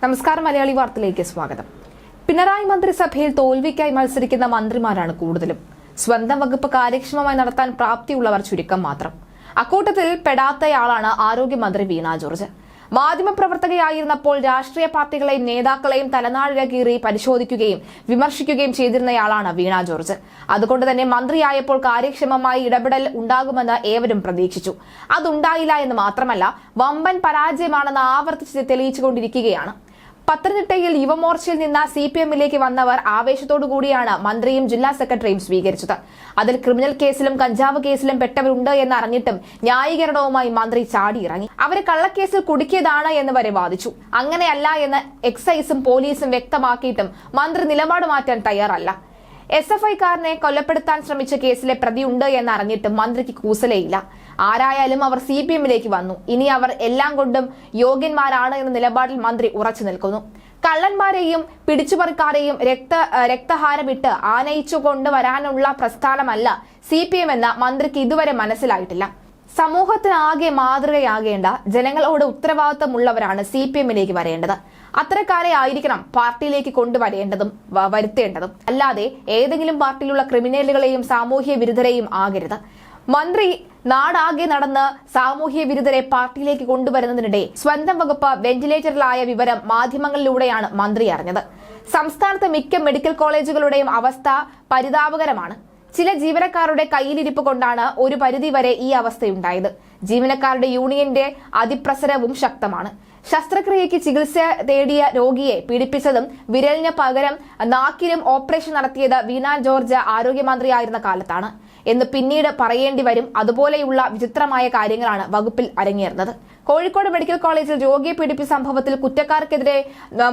നമസ്കാരം, മലയാളി വാർത്തയിലേക്ക് സ്വാഗതം. പിണറായി മന്ത്രിസഭയിൽ തോൽവിക്കായി മത്സരിക്കുന്ന മന്ത്രിമാരാണ് കൂടുതലും. സ്വന്തം വകുപ്പ് കാര്യക്ഷമമായി നടത്താൻ പ്രാപ്തിയുള്ളവർ ചുരുക്കം മാത്രം. അക്കൂട്ടത്തിൽ പെടാത്തയാളാണ് ആരോഗ്യമന്ത്രി വീണ ജോർജ്. മാധ്യമപ്രവർത്തകയായിരുന്നപ്പോൾ രാഷ്ട്രീയ പാർട്ടികളെയും നേതാക്കളെയും തലനാഴിക കീറി പരിശോധിക്കുകയും വിമർശിക്കുകയും ചെയ്തിരുന്നയാളാണ് വീണ ജോർജ്. അതുകൊണ്ട് തന്നെ മന്ത്രിയായപ്പോൾ കാര്യക്ഷമമായി ഇടപെടൽ ഉണ്ടാകുമെന്ന് ഏവരും പ്രതീക്ഷിച്ചു. അതുണ്ടായില്ല എന്ന് മാത്രമല്ല, വമ്പൻ പരാജയമാണെന്ന് ആവർത്തിച്ച് തെളിയിച്ചുകൊണ്ടിരിക്കുകയാണ്. പത്തനംതിട്ടയിൽ യുവമോർച്ചയിൽ നിന്ന് CPM-ലേക്ക് വന്നവർ ആവേശത്തോടുകൂടിയാണ് മന്ത്രിയും ജില്ലാ സെക്രട്ടറിയും സ്വീകരിച്ചത്. അതിൽ ക്രിമിനൽ കേസിലും കഞ്ചാവ് കേസിലും പെട്ടവരുണ്ട് എന്ന് അറിഞ്ഞിട്ടും ന്യായീകരണവുമായി മന്ത്രി ചാടിയിറങ്ങി. അവരെ കള്ളക്കേസിൽ കുടുക്കിയതാണ് എന്ന് വരെ വാദിച്ചു. അങ്ങനെയല്ല എന്ന് എക്സൈസും പോലീസും വ്യക്തമാക്കിയിട്ടും മന്ത്രി നിലപാട് മാറ്റാൻ തയ്യാറല്ല. SFI-കാരനെ കൊലപ്പെടുത്താൻ ശ്രമിച്ച കേസിലെ പ്രതിയുണ്ട് എന്ന് അറിഞ്ഞിട്ടും മന്ത്രിക്ക് കൂസലയില്ല. ആരായാലും അവർ CPM-ലേക്ക് വന്നു. ഇനി അവർ എല്ലാം കൊണ്ടും യോഗ്യന്മാരാണ് എന്ന നിലപാടിൽ മന്ത്രി ഉറച്ചു നിൽക്കുന്നു. കള്ളന്മാരെയും പിടിച്ചുപറിക്കാരെയും രക്തഹാരമിട്ട് ആനയിച്ചു കൊണ്ടുവരാനുള്ള പ്രസ്ഥാനമല്ല CPM എന്ന് മന്ത്രിക്ക് ഇതുവരെ മനസ്സിലായിട്ടില്ല. സമൂഹത്തിനാകെ മാതൃകയാകേണ്ട, ജനങ്ങളോട് ഉത്തരവാദിത്തമുള്ളവരാണ് CPM-ലേക്ക് വരേണ്ടത്. അത്തരക്കാരെ ആയിരിക്കണം പാർട്ടിയിലേക്ക് കൊണ്ടുവരേണ്ടതും വരുത്തേണ്ടതും. അല്ലാതെ ഏതെങ്കിലും പാർട്ടിയിലുള്ള ക്രിമിനലുകളെയും സാമൂഹ്യ വിരുദ്ധരെയും ആകരുത്. മന്ത്രി നാടാകെ നടന്ന് സാമൂഹ്യ വിരുദ്ധരെ പാർട്ടിയിലേക്ക് കൊണ്ടുവരുന്നതിനിടെ സ്വന്തം വകുപ്പ് വെന്റിലേറ്ററിലായ വിവരം മാധ്യമങ്ങളിലൂടെയാണ് മന്ത്രി അറിഞ്ഞത്. സംസ്ഥാനത്തെ മിക്ക മെഡിക്കൽ കോളേജുകളുടെയും അവസ്ഥ പരിതാപകരമാണ്. ചില ജീവനക്കാരുടെ കയ്യിലിരിപ്പ് കൊണ്ടാണ് ഒരു പരിധിവരെ ഈ അവസ്ഥയുണ്ടായത്. ജീവനക്കാരുടെ യൂണിയന്റെ അതിപ്രസരവും ശക്തമാണ്. ശസ്ത്രക്രിയയ്ക്ക് ചികിത്സ തേടിയ രോഗിയെ പീഡിപ്പിച്ചതും വിരലിന് പകരം നാക്കിലും ഓപ്പറേഷൻ നടത്തിയത് വീണ ജോർജ് ആരോഗ്യമന്ത്രിയായിരുന്ന കാലത്താണ് എന്ന് പിന്നീട് പറയേണ്ടി വരും. അതുപോലെയുള്ള വിചിത്രമായ കാര്യങ്ങളാണ് വകുപ്പിൽ അരങ്ങേറുന്നത്. കോഴിക്കോട് മെഡിക്കൽ കോളേജിൽ രോഗിയെ പീഡിപ്പിച്ച സംഭവത്തിൽ കുറ്റക്കാർക്കെതിരെ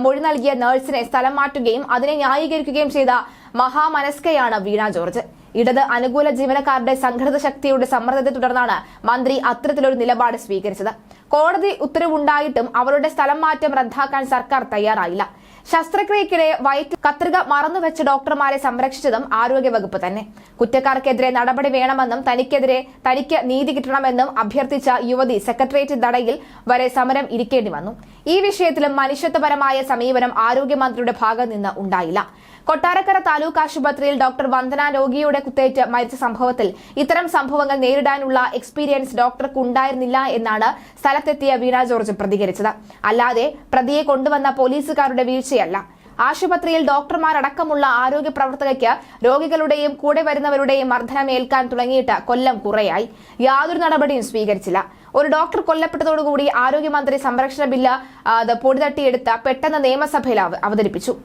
മൊഴി നൽകിയ നഴ്സിനെ സ്ഥലം മാറ്റുകയും അതിനെ ന്യായീകരിക്കുകയും ചെയ്ത മഹാമനസ്കയാണ് വീണ ജോർജ്. ഇടത് അനുകൂല ജീവനക്കാരുടെ സംഘടിത ശക്തിയുടെ സമ്മർദ്ദത്തെ തുടർന്നാണ് മന്ത്രി അത്തരത്തിലൊരു നിലപാട് സ്വീകരിച്ചത്. കോടതി ഉത്തരവുണ്ടായിട്ടും അവരുടെ സ്ഥലം മാറ്റം റദ്ദാക്കാൻ സർക്കാർ തയ്യാറായില്ല. ശസ്ത്രക്രിയക്കിടെ വയറ്റിൽ കത്രിക മറന്നുവെച്ച ഡോക്ടർമാരെ സംരക്ഷിച്ചതും ആരോഗ്യവകുപ്പ് തന്നെ. കുറ്റക്കാർക്കെതിരെ നടപടി വേണമെന്നും തനിക്ക് നീതി കിട്ടണമെന്നും അഭ്യർത്ഥിച്ച യുവതി സെക്രട്ടേറിയറ്റ് നടയിൽ വരെ സമരം ഇരിക്കേണ്ടി വന്നു. ഈ വിഷയത്തിലും മനുഷ്യത്വപരമായ സമീപനം ആരോഗ്യമന്ത്രിയുടെ ഭാഗത്ത് നിന്ന് ഉണ്ടായില്ല. കൊട്ടാരക്കര താലൂക്ക് ആശുപത്രിയിൽ ഡോക്ടർ വന്ദന രോഗിയുടെ കുത്തേറ്റ് മരിച്ച സംഭവത്തിൽ ഇത്തരം സംഭവങ്ങൾ നേരിടാനുള്ള എക്സ്പീരിയൻസ് ഡോക്ടർക്ക് ഉണ്ടായിരുന്നില്ല എന്നാണ് സ്ഥലത്തെത്തിയ വീണ ജോർജ് പ്രതികരിച്ചത്. അല്ലാതെ പ്രതിയെ കൊണ്ടുവന്ന പോലീസുകാരുടെ വീഴ്ചയല്ല. ആശുപത്രിയിൽ ഡോക്ടർമാരടക്കമുള്ള ആരോഗ്യ പ്രവർത്തകയ്ക്ക് രോഗികളുടെയും കൂടെ വരുന്നവരുടെയും മർദ്ദനം ഏൽക്കാൻ തുടങ്ങിയിട്ട് കൊല്ലം കുറയായി. യാതൊരു നടപടിയും സ്വീകരിച്ചില്ല. ഒരു ഡോക്ടർ കൊല്ലപ്പെട്ടതോടുകൂടി ആരോഗ്യമന്ത്രി സംരക്ഷണ ബില്ല് പൊടിതട്ടിയെടുത്ത് പെട്ടെന്ന് നിയമസഭയിൽ അവതരിപ്പിച്ചു.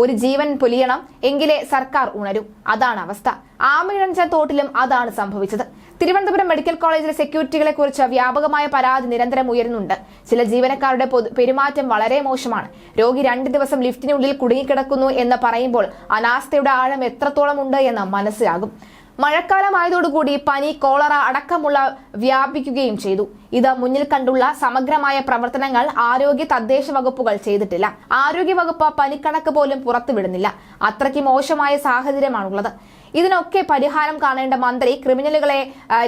ഒരു ജീവൻ പൊലിയണം എങ്കിലേ സർക്കാർ ഉണരൂ. അതാണ് അവസ്ഥ. ആമയിഴഞ്ച തോട്ടിലും അതാണ് സംഭവിച്ചത്. തിരുവനന്തപുരം മെഡിക്കൽ കോളേജിലെ സെക്യൂരിറ്റികളെ കുറിച്ച് വ്യാപകമായ പരാതി നിരന്തരം ഉയരുന്നുണ്ട്. ചില ജീവനക്കാരുടെ പെരുമാറ്റം വളരെ മോശമാണ്. രോഗി 2 ദിവസം ലിഫ്റ്റിനുള്ളിൽ കുടുങ്ങിക്കിടക്കുന്നു എന്ന് പറയുമ്പോൾ അനാസ്ഥയുടെ ആഴം എത്രത്തോളം ഉണ്ട് എന്ന് മനസ്സിലാകും. മഴക്കാലമായതോടുകൂടി പനി, കോളറ അടക്കമുള്ള വ്യാപിക്കുകയും ചെയ്തു. ഇത് മുന്നിൽ കണ്ടുള്ള സമഗ്രമായ പ്രവർത്തനങ്ങൾ ആരോഗ്യ തദ്ദേശ വകുപ്പുകൾ ചെയ്തിട്ടില്ല. ആരോഗ്യവകുപ്പ് പനിക്കണക്ക് പോലും പുറത്തുവിടുന്നില്ല. അത്രയ്ക്ക് മോശമായ സാഹചര്യമാണുള്ളത്. ഇതിനൊക്കെ പരിഹാരം കാണേണ്ട മന്ത്രി ക്രിമിനലുകളെ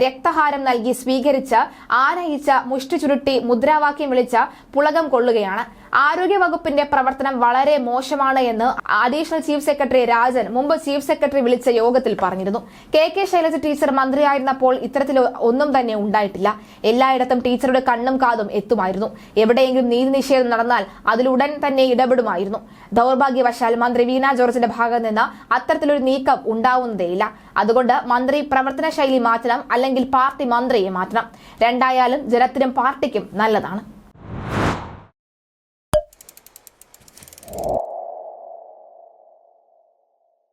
രക്തഹാരം നൽകി സ്വീകരിച്ച് ആനയിച്ച് മുഷ്ടി ചുരുട്ടി മുദ്രാവാക്യം വിളിച്ച് പുളകം കൊള്ളുകയാണ്. ആരോഗ്യവകുപ്പിന്റെ പ്രവർത്തനം വളരെ മോശമാണ് എന്ന് അഡീഷണൽ ചീഫ് സെക്രട്ടറി രാജൻ മുമ്പ് ചീഫ് സെക്രട്ടറി വിളിച്ച യോഗത്തിൽ പറഞ്ഞിരുന്നു. KK ശൈലജ ടീച്ചർ മന്ത്രിയായിരുന്നപ്പോൾ ഇത്തരത്തിൽ ഒന്നും തന്നെ ഉണ്ടായിട്ടില്ല. എല്ലായിടത്തും ടീച്ചറുടെ കണ്ണും കാതും എത്തുമായിരുന്നു. എവിടെയെങ്കിലും നീതി നിഷേധം നടന്നാൽ അതിലുടൻ തന്നെ ഇടപെടുമായിരുന്നു. ദൗർഭാഗ്യവശാൽ മന്ത്രി വീണ ജോർജിന്റെ ഭാഗത്ത് നിന്ന് അത്തരത്തിലൊരു നീക്കം ഉണ്ടാവുന്നതേയില്ല. അതുകൊണ്ട് മന്ത്രി പ്രവർത്തന ശൈലി മാറ്റണം, അല്ലെങ്കിൽ പാർട്ടി മന്ത്രിയെ മാറ്റണം. രണ്ടായാലും ജനത്തിനും പാർട്ടിക്കും നല്ലതാണ്.